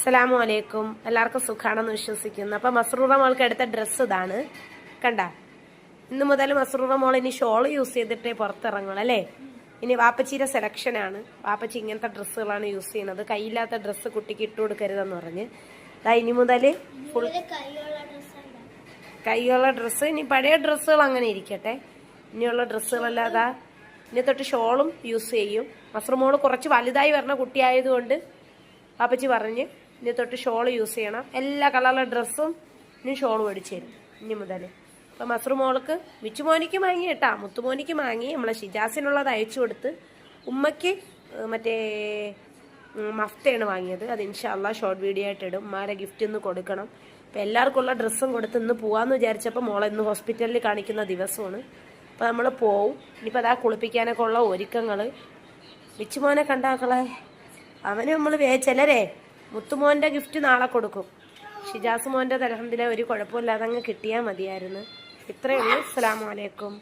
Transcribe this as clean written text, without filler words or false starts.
അസ്സലാമു അലൈക്കും. എല്ലാവർക്കും സുഖാണെന്ന് വിശ്വസിക്കുന്നു. അപ്പൊ മസ്റൂറ മോൾക്ക് എടുത്ത ഡ്രസ്സ് ഇതാണ്, കണ്ട. ഇന്ന് മുതൽ മസ്റൂറ മോൾ ഇനി ഷോൾ യൂസ് ചെയ്തിട്ടേ പുറത്തിറങ്ങുള്ളൂ അല്ലേ. ഇനി വാപ്പച്ചിയുടെ സെലക്ഷൻ ആണ്. വാപ്പച്ചി ഇങ്ങനത്തെ ഡ്രസ്സുകളാണ് യൂസ് ചെയ്യുന്നത്. കയ്യില്ലാത്ത ഡ്രസ്സ് കുട്ടിക്ക് ഇട്ടു കൊടുക്കരുതെന്ന് പറഞ്ഞ് ഇനി മുതൽ ഫുൾ കൈയുള്ള ഡ്രസ്സ്. ഇനി പഴയ ഡ്രസ്സുകൾ അങ്ങനെ ഇരിക്കട്ടെ. ഇനിയുള്ള ഡ്രസ്സുകളല്ലാതെ ഇനി തൊട്ട് ഷോളും യൂസ് ചെയ്യും. മസ്റൂമോള് കുറച്ച് വലുതായി വരുന്ന കുട്ടിയായതുകൊണ്ട് പാപ്പച്ചി പറഞ്ഞ് ഇനി തൊട്ട് ഷോൾ യൂസ് ചെയ്യണം. എല്ലാ കളറിലെ ഡ്രസ്സും ഇനി ഷോൾ മേടിച്ചു തരും ഇനി മുതൽ. അപ്പം മസ്റൂമോൾക്ക് വിച്ചുമോനിക്ക് വാങ്ങി കേട്ടാ, മുത്തുമോനിക്ക് വാങ്ങി. നമ്മളെ ഷിജാസിനുള്ളത് അയച്ചു കൊടുത്ത് ഉമ്മയ്ക്ക് മറ്റേ മഫ്തയാണ് വാങ്ങിയത്. അത് ഇൻഷാ അല്ലാഹ് ഷോർട്ട് വീഡിയോ ആയിട്ട് ഇടും. ഉമ്മാരെ ഗിഫ്റ്റ് ഇന്ന് കൊടുക്കണം. അപ്പം എല്ലാവർക്കും ഉള്ള ഡ്രസ്സും കൊടുത്ത് ഇന്ന് പോവാന്ന് വിചാരിച്ചപ്പോൾ മോളെ ഇന്ന് ഹോസ്പിറ്റലിൽ കാണിക്കുന്ന ദിവസമാണ്. അപ്പം നമ്മൾ പോവും. ഇനിയിപ്പോൾ അതാ കുളിപ്പിക്കാനൊക്കെ ഉള്ള ഒരുക്കങ്ങൾ. വിച്ചുമോനെ കണ്ടാക്കളെ, അവന് നമ്മൾ ചിലരെ മുത്തുമോൻ്റെ ഗിഫ്റ്റ് നാളെ കൊടുക്കും. ഷിജാസ് മോൻ്റെ അൽഹംദുലില്ലാഹ് ഒരു കുഴപ്പമില്ലാതെ അങ്ങ് കിട്ടിയാൽ മതിയായിരുന്നു. ഇത്രയേ ഉള്ളൂ. അസ്സലാമു അലൈക്കും.